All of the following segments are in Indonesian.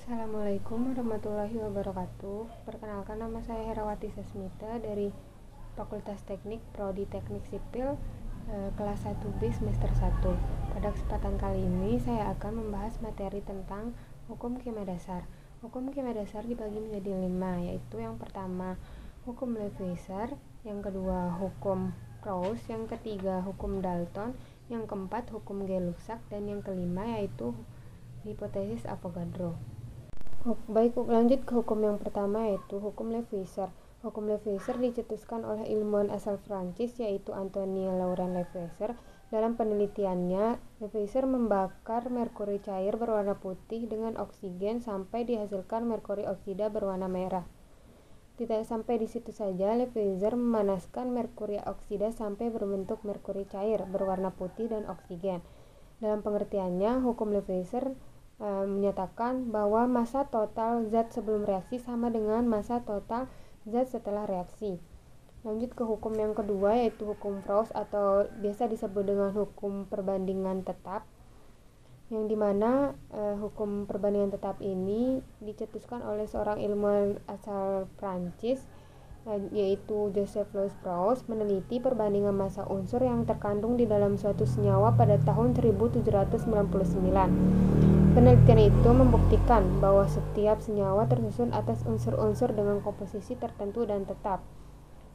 Assalamualaikum warahmatullahi wabarakatuh. Perkenalkan, nama saya Herawati Sasmita dari Fakultas Teknik Prodi Teknik Sipil, kelas 1B semester 1. Pada kesempatan kali ini saya akan membahas materi tentang hukum kimia dasar. Hukum kimia dasar dibagi menjadi 5, yaitu yang pertama hukum Lefevre, yang kedua hukum Proust, yang ketiga hukum Dalton, yang keempat hukum Gay-Lussac, dan yang kelima yaitu hipotesis Avogadro. Baik, lanjut ke hukum yang pertama, yaitu hukum Lefevre. Hukum Lefevre dicetuskan oleh ilmuwan asal Prancis, yaitu Antoine Laurent Lefevre. Dalam penelitiannya, Lefevre membakar merkuri cair berwarna putih dengan oksigen sampai dihasilkan merkuri oksida berwarna merah. Tidak sampai di situ saja, Lefevre memanaskan merkuri oksida sampai berbentuk merkuri cair berwarna putih dan oksigen. Dalam pengertiannya, hukum Lefevre menyatakan bahwa massa total zat sebelum reaksi sama dengan massa total zat setelah reaksi. Lanjut ke hukum yang kedua, yaitu hukum Proust atau biasa disebut dengan hukum perbandingan tetap, yang dimana hukum perbandingan tetap ini dicetuskan oleh seorang ilmuwan asal Prancis, yaitu Joseph Louis Proust, meneliti perbandingan massa unsur yang terkandung di dalam suatu senyawa pada tahun 1799. Penelitian itu membuktikan bahwa setiap senyawa tersusun atas unsur-unsur dengan komposisi tertentu dan tetap.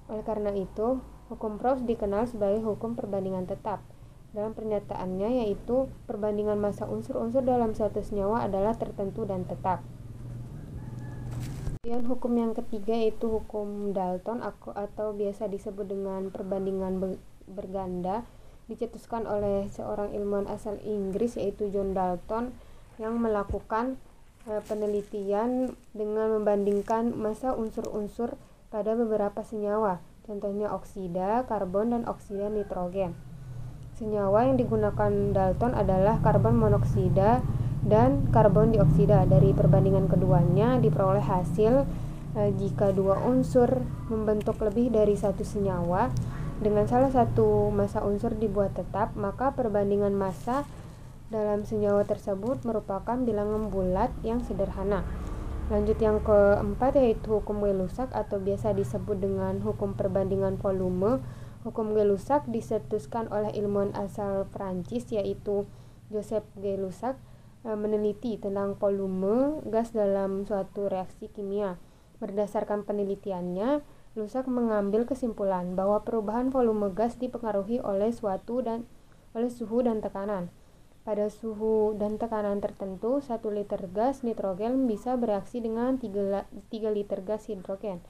Oleh karena itu, hukum Proust dikenal sebagai hukum perbandingan tetap. Dalam pernyataannya, yaitu perbandingan massa unsur-unsur dalam suatu senyawa adalah tertentu dan tetap. Kemudian hukum yang ketiga yaitu hukum Dalton atau biasa disebut dengan perbandingan berganda, dicetuskan oleh seorang ilmuwan asal Inggris, yaitu John Dalton, yang melakukan penelitian dengan membandingkan massa unsur-unsur pada beberapa senyawa, contohnya oksida, karbon, dan oksida nitrogen. Senyawa yang digunakan Dalton adalah karbon monoksida dan karbon dioksida. Dari perbandingan keduanya diperoleh hasil jika dua unsur membentuk lebih dari satu senyawa dengan salah satu massa unsur dibuat tetap, maka perbandingan massa dalam senyawa tersebut merupakan bilangan bulat yang sederhana. Lanjut yang keempat, yaitu hukum Gay-Lussac atau biasa disebut dengan hukum perbandingan volume. Hukum Gay-Lussac dicetuskan oleh ilmuwan asal Prancis, yaitu Joseph Gay-Lussac, meneliti tentang volume gas dalam suatu reaksi kimia. Berdasarkan penelitiannya, Lussac mengambil kesimpulan bahwa perubahan volume gas dipengaruhi oleh suhu dan tekanan. Pada suhu dan tekanan tertentu, 1 liter gas nitrogen bisa bereaksi dengan 3 liter gas hidrogen,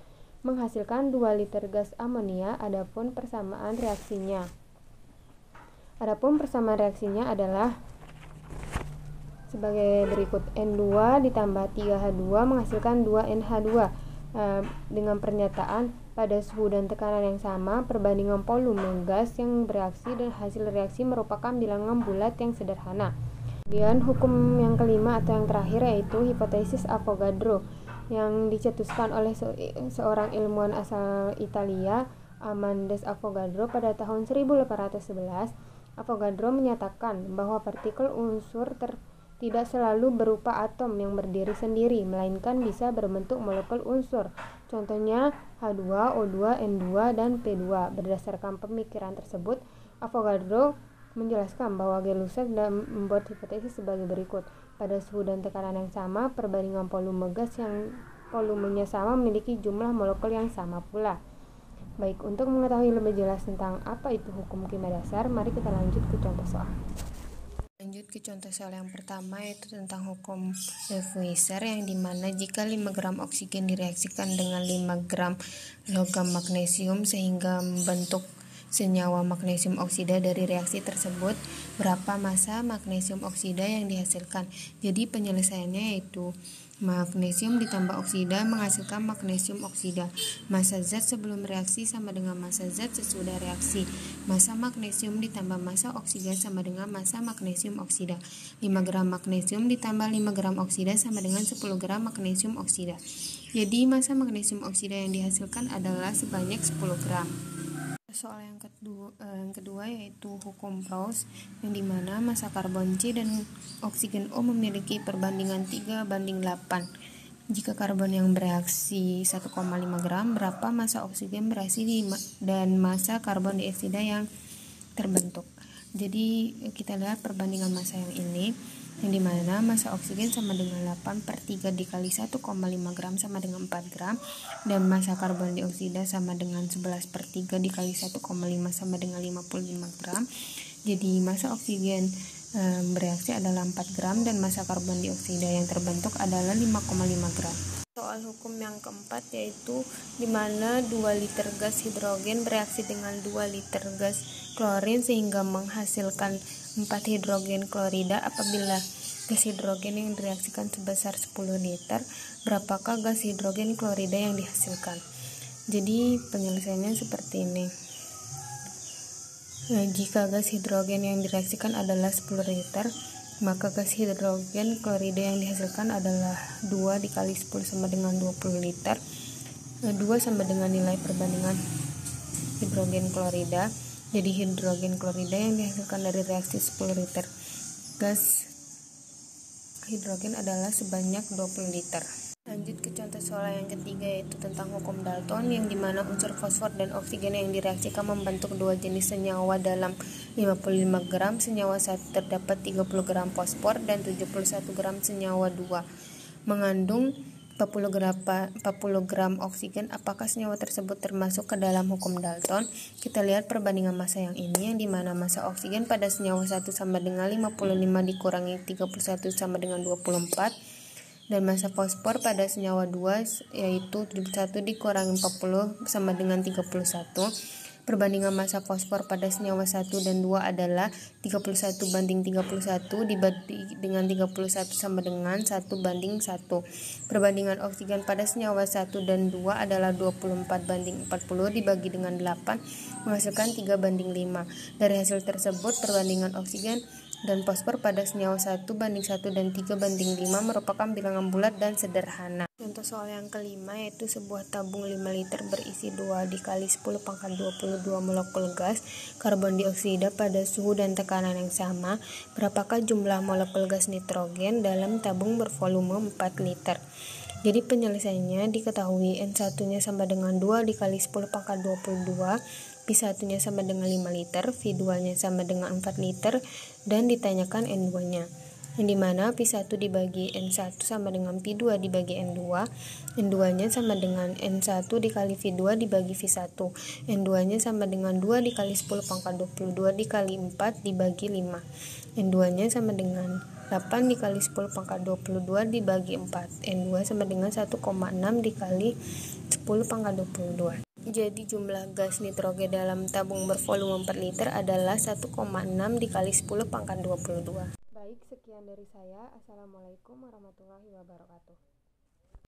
menghasilkan 2 liter gas amonia. Adapun persamaan reaksinya adalah sebagai berikut: N2 ditambah 3H2 menghasilkan 2NH2. Dengan pernyataan pada suhu dan tekanan yang sama, perbandingan volume gas yang bereaksi dan hasil reaksi merupakan bilangan bulat yang sederhana. Kemudian hukum yang kelima atau yang terakhir yaitu hipotesis Avogadro, yang dicetuskan oleh seorang ilmuwan asal Italia, Amandes Avogadro, pada tahun 1811. Avogadro menyatakan bahwa partikel unsur tidak selalu berupa atom yang berdiri sendiri, melainkan bisa berbentuk molekul unsur, contohnya H2, O2, N2, dan P2. Berdasarkan pemikiran tersebut, Avogadro menjelaskan bahwa Gay-Lussac membuat hipotesis sebagai berikut: pada suhu dan tekanan yang sama, perbandingan volume gas yang volumenya sama memiliki jumlah molekul yang sama pula. Baik, untuk mengetahui lebih jelas tentang apa itu hukum kimia dasar, mari kita lanjut ke contoh soal. Lanjut ke contoh soal yang pertama, yaitu tentang hukum Lefevre, yang dimana jika 5 gram oksigen direaksikan dengan 5 gram logam magnesium sehingga membentuk senyawa magnesium oksida, dari reaksi tersebut berapa massa magnesium oksida yang dihasilkan. Jadi penyelesaiannya yaitu magnesium ditambah oksida menghasilkan magnesium oksida. Massa zat sebelum reaksi sama dengan massa zat sesudah reaksi. Massa magnesium ditambah massa oksida sama dengan massa magnesium oksida. 5 gram magnesium ditambah 5 gram oksida sama dengan 10 gram magnesium oksida. Jadi massa magnesium oksida yang dihasilkan adalah sebanyak 10 gram. Soal yang kedua yaitu hukum Proust, yang dimana massa karbon C dan oksigen O memiliki perbandingan 3:8. Jika karbon yang bereaksi 1,5 gram, berapa massa oksigen bereaksi dan massa karbon dioksida yang terbentuk. Jadi kita lihat perbandingan massa yang ini, yang dimana massa oksigen sama dengan 8/3 dikali 1,5 gram sama dengan 4 gram, dan massa karbon dioksida sama dengan 11/3 dikali 1,5 sama dengan 55 gram. Jadi massa oksigen bereaksi adalah 4 gram dan massa karbon dioksida yang terbentuk adalah 5,5 gram. Soal hukum yang keempat yaitu dimana 2 liter gas hidrogen bereaksi dengan 2 liter gas klorin sehingga menghasilkan 4 hidrogen klorida. Apabila gas hidrogen yang direaksikan sebesar 10 liter, berapakah gas hidrogen klorida yang dihasilkan? Jadi penyelesaiannya seperti ini. Jika gas hidrogen yang direaksikan adalah 10 liter, maka gas hidrogen klorida yang dihasilkan adalah 2 dikali 10 sama dengan 20 liter. 2 sama dengan nilai perbandingan hidrogen klorida. Jadi hidrogen klorida yang dihasilkan dari reaksi 10 liter gas hidrogen adalah sebanyak 20 liter. Lanjut ke contoh soal yang ketiga yaitu tentang hukum Dalton, yang dimana unsur fosfor dan oksigen yang direaksikan membentuk dua jenis senyawa. Dalam 55 gram senyawa 1 terdapat 30 gram fosfor dan 71 gram senyawa 2 mengandung 40 gram oksigen. Apakah senyawa tersebut termasuk ke dalam hukum Dalton? Kita lihat perbandingan massa yang ini, yang dimana massa oksigen pada senyawa 1 sama dengan 55 dikurangi 31 sama dengan 24, dan massa fosfor pada senyawa 2 yaitu 71 dikurangi 40 sama dengan 31. Perbandingan massa fosfor pada senyawa 1 dan 2 adalah 31:31 dibagi dengan 31 sama dengan 1:1. Perbandingan oksigen pada senyawa 1 dan 2 adalah 24:40 dibagi dengan 8 menghasilkan 3:5. Dari hasil tersebut, perbandingan oksigen dan fosfor pada senyawa 1:1 dan 3:5 merupakan bilangan bulat dan sederhana. Contoh soal yang kelima yaitu sebuah tabung 5 liter berisi 2 dikali 10⁻22 molekul gas karbon dioksida pada suhu dan tekanan yang sama. Berapakah jumlah molekul gas nitrogen dalam tabung bervolume 4 liter? Jadi penyelesaiannya diketahui N1-nya sama dengan 2 dikali 10⁻22, P1-nya sama dengan 5 liter, V2-nya sama dengan 4 liter, dan ditanyakan N2-nya. Yang dimana P1 dibagi N1 sama dengan P2 dibagi N2, N2-nya sama dengan N1 dikali V2 dibagi V1, N2-nya sama dengan 2 dikali 10⁻22 dikali 4 dibagi 5, N2-nya sama dengan 8 dikali 10⁻22 dibagi 4, N2 sama dengan 1,6 dikali 10⁻22. Jadi jumlah gas nitrogen dalam tabung bervolume 4 liter adalah 1,6 dikali 10⁻22. Baik, sekian dari saya. Assalamualaikum warahmatullahi wabarakatuh.